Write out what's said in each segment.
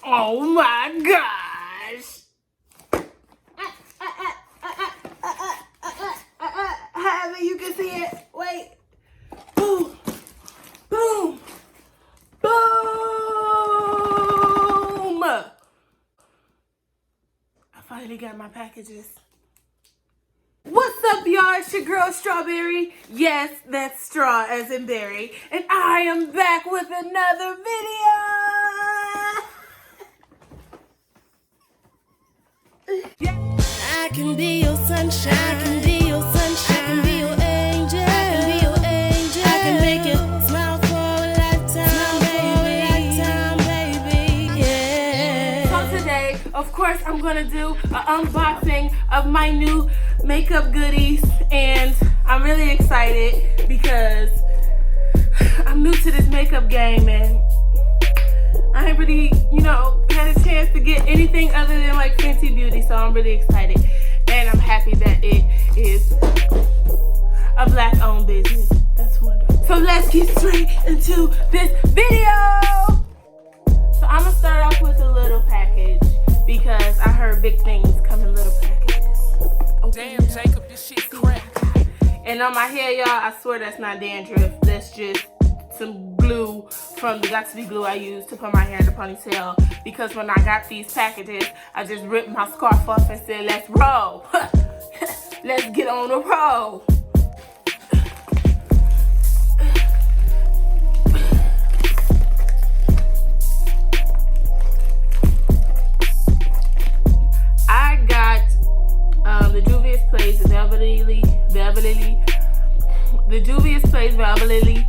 Oh my gosh. However you can see it. Wait. Boom. Boom. Boom. I finally got my packages. What's up, y'all? It's your girl, Strawberry. Yes, that's straw as in berry. And I am back with another video. I can be your sunshine. I can be your sunshine. I can be your angel. I can be your angel. I can make you smile for a lifetime, baby. Yeah. So today, of course, I'm gonna do an unboxing of my new makeup goodies, and I'm really excited because I'm new to this makeup game, and I ain't really, had a chance to get anything other than like Fenty Beauty, so I'm really excited. And I'm happy that it is a black-owned business. That's wonderful. So let's get straight into this video. So I'm gonna start off with a little package because I heard big things come in little packages. Damn, Jacob, this shit crack. And on my hair, y'all, I swear that's not dandruff. That's just some glue from the Got To Be glue I used to put my hair in the ponytail, because when I got these packages, I just ripped my scarf off and said, let's roll. Let's get on the roll. I got the Juvia'S Place Velvetily, the Juvia'S Place Velvetily,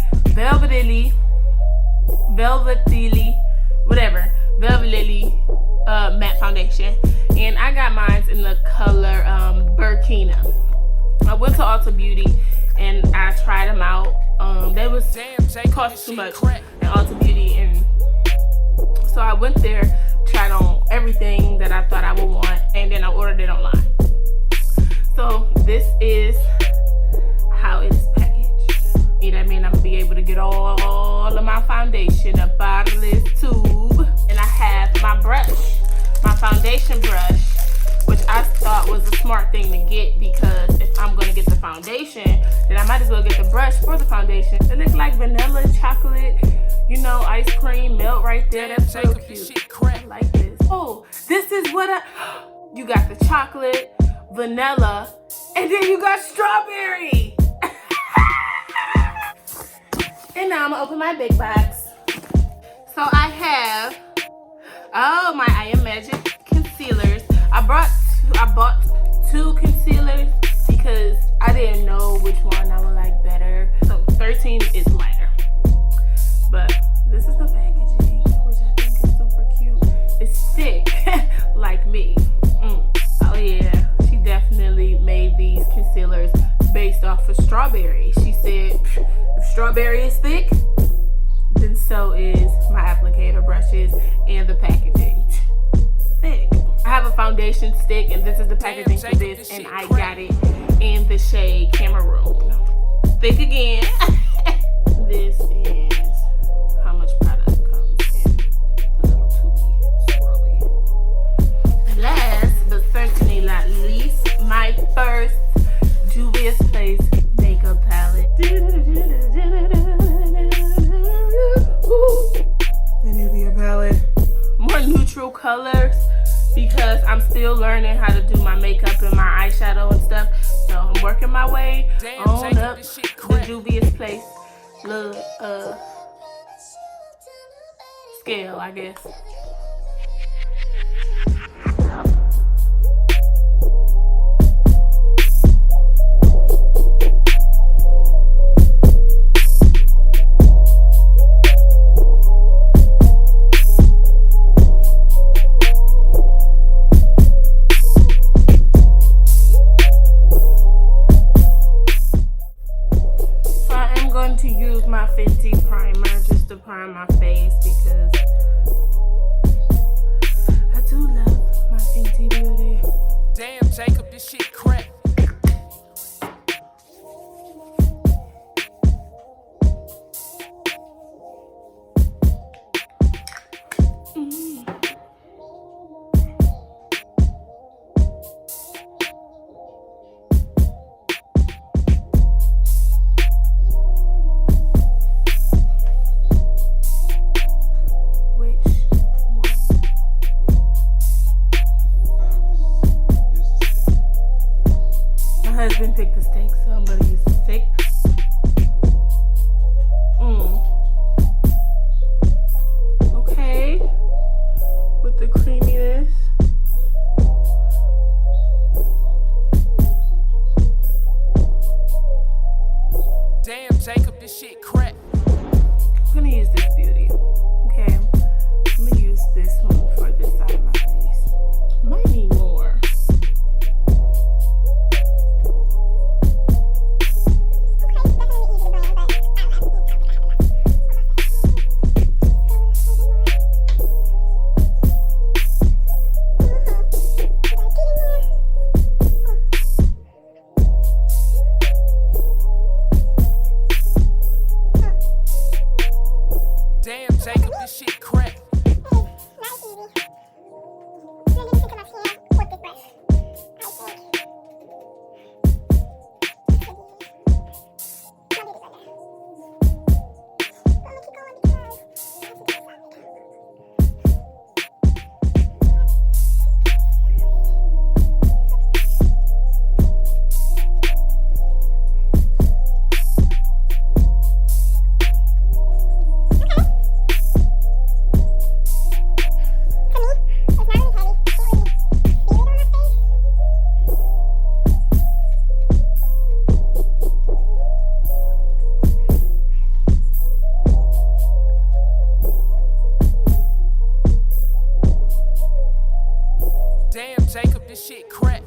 matte foundation, and I got mine in the color Burkina. I went to Ulta Beauty and I tried them out. They cost too much at Ulta Beauty, and so I went there, tried on everything that I thought I would want, and then I ordered it online. So this is how it is packaged. I mean, I'm gonna be able to get all of my foundation up out of this tube. And I have my brush, my foundation brush, which I thought was a smart thing to get, because if I'm gonna get the foundation, then I might as well get the brush for the foundation. It looks like vanilla, chocolate, ice cream, melt right there. That's so cute. I like this. Oh, this is what you got: the chocolate, vanilla, and then you got strawberry. And now I'm gonna open my big box. So I have, my I Am Magic concealers. I bought two concealers because I didn't know which one I would like better. So 13 is lighter. But this is the packaging, which I think is super cute. It's thick, like me. Oh yeah, she definitely made these concealers based off of strawberry. She said, if strawberry is thick, then so is my applicator brushes and the packaging. Thick. I have a foundation stick, and this is the packaging for this, and I got it in the shade Cameroon. Thick again. This is how much product comes in the little tubey swirly. Last but certainly not least, my first Juvia'S Place makeup palette. The Nubia palette. More neutral colors, because I'm still learning how to do my makeup and my eyeshadow and stuff. So I'm working my way on up the Juvia'S Place little scale, I guess. To use my Fenty primer just to prime my face, because I do love my Fenty Beauty. Damn, Jacob, this shit crack. Damn, Jacob, this shit crack.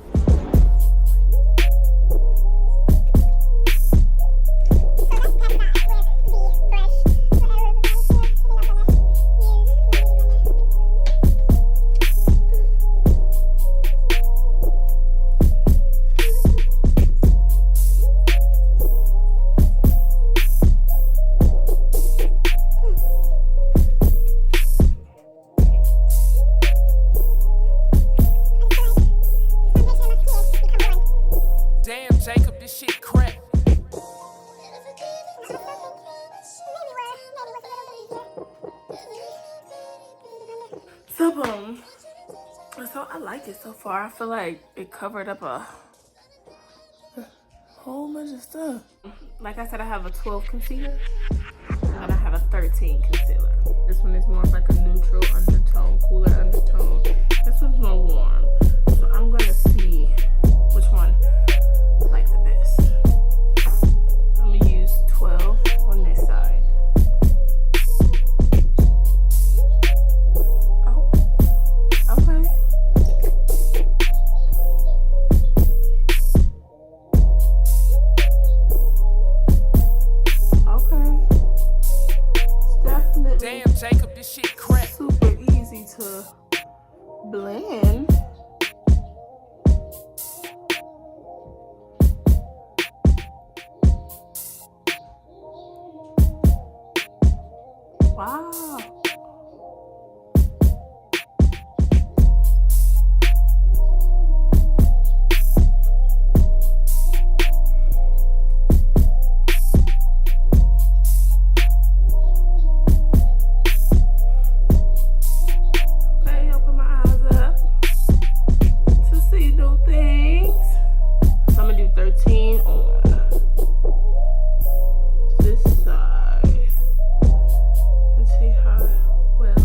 Damn, Jacob, this shit crack. So boom. So I like it so far. I feel like it covered up a whole bunch of stuff. Like I said, I have a 12 concealer and I have a 13 concealer. This one is more of like a neutral undertone, cooler undertone. This one's more warm. So I'm gonna see which one I like the best. I'm gonna use 12 on this side. Oh, okay. Okay. Definitely. Damn, Jacob, this shit crack. Super easy to blend. Wow. Okay, open my eyes up to see new things. So I'm gonna do 13 on this side and see how well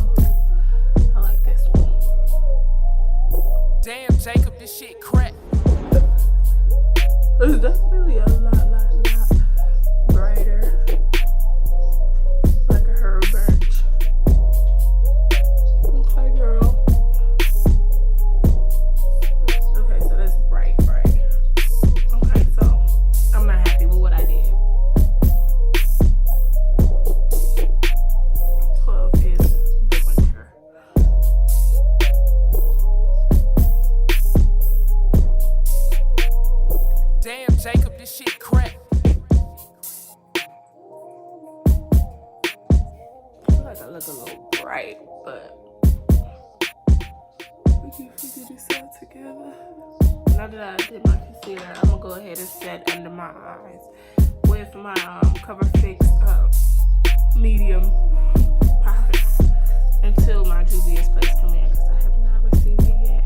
I like this one. Damn, Jacob, this shit crack. It's definitely a lot brighter, like a herb birch. Okay, girl. Okay, so that's bright. Okay, so I'm not happy with what I did. 12 is the winter. Damn, Jacob, this shit crack. I feel like I look a little bright, but we can figure this out together. Now that I did my concealer, I'm gonna go ahead and set under my eyes with my Cover Fix medium powder until my Juvia'S place come in, because I have not received it yet.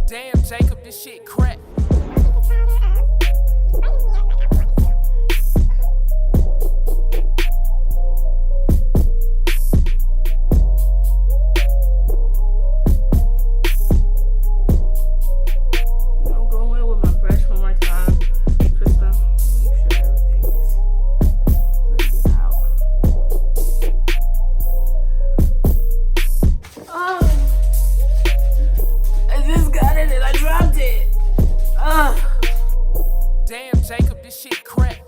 Damn, Jacob, this shit crack. I'm going in with my brush one more time, just to make sure everything is blended out. Oh, I just got it and I dropped it. Damn, Jacob, this shit crack.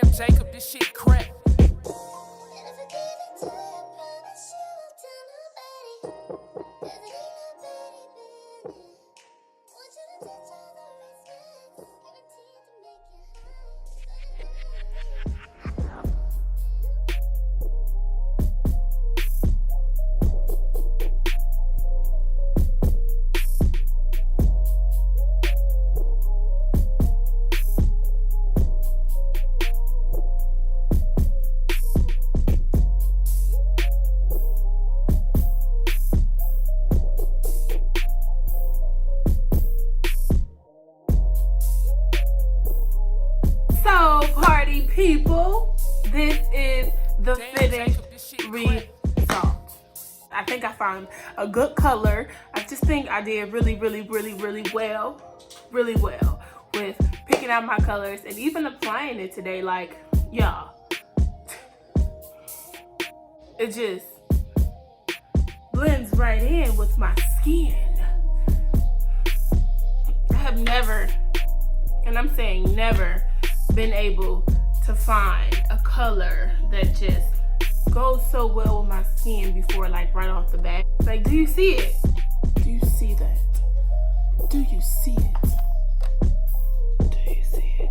Damn, Jacob, this shit crack. So, party people, this is the finished result. I think I found a good color. I just think I did really well with picking out my colors and even applying it today. Like, y'all, it just blends right in with my skin. I have never, and I'm saying never, been able to find a color that just goes so well with my skin before, like, right off the bat. Like, do you see it? Do you see that? Do you see it? Do you see it?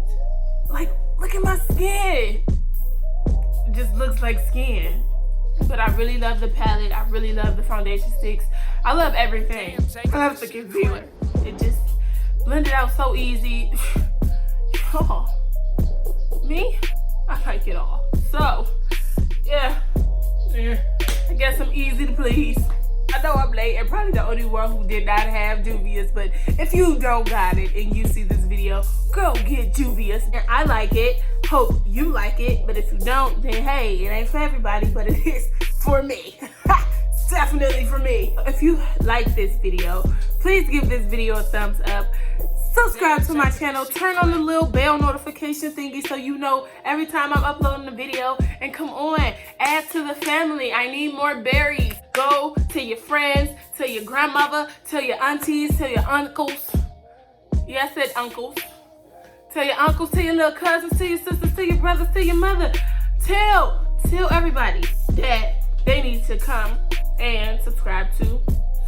Like, look at my skin. It just looks like skin. But I really love the palette. I really love the foundation sticks. I love everything. I love the concealer. It just blended out so easy. Oh. Me, I like it all. So, yeah, I guess I'm easy to please. I know I'm late and probably the only one who did not have Juvia'S, but if you don't got it and you see this video, go get Juvia'S. And I like it. Hope you like it. But if you don't, then hey, it ain't for everybody, but it is for me. It's definitely for me. If you like this video, please give this video a thumbs up. Subscribe to my channel, turn on the little bell notification thingy so you know every time I'm uploading a video. And come on, add to the family. I need more berries. Go to your friends, tell your grandmother, tell your aunties, tell your uncles. Yeah, I said uncles. Tell your uncles, tell your little cousins, tell your sisters, tell your brothers, tell your mother. Tell everybody that they need to come and subscribe to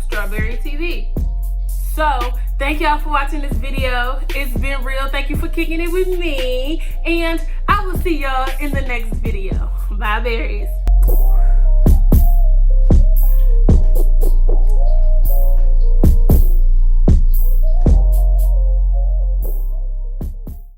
Strawberry TV. So, thank y'all for watching this video. It's been real. Thank you for kicking it with me. And I will see y'all in the next video.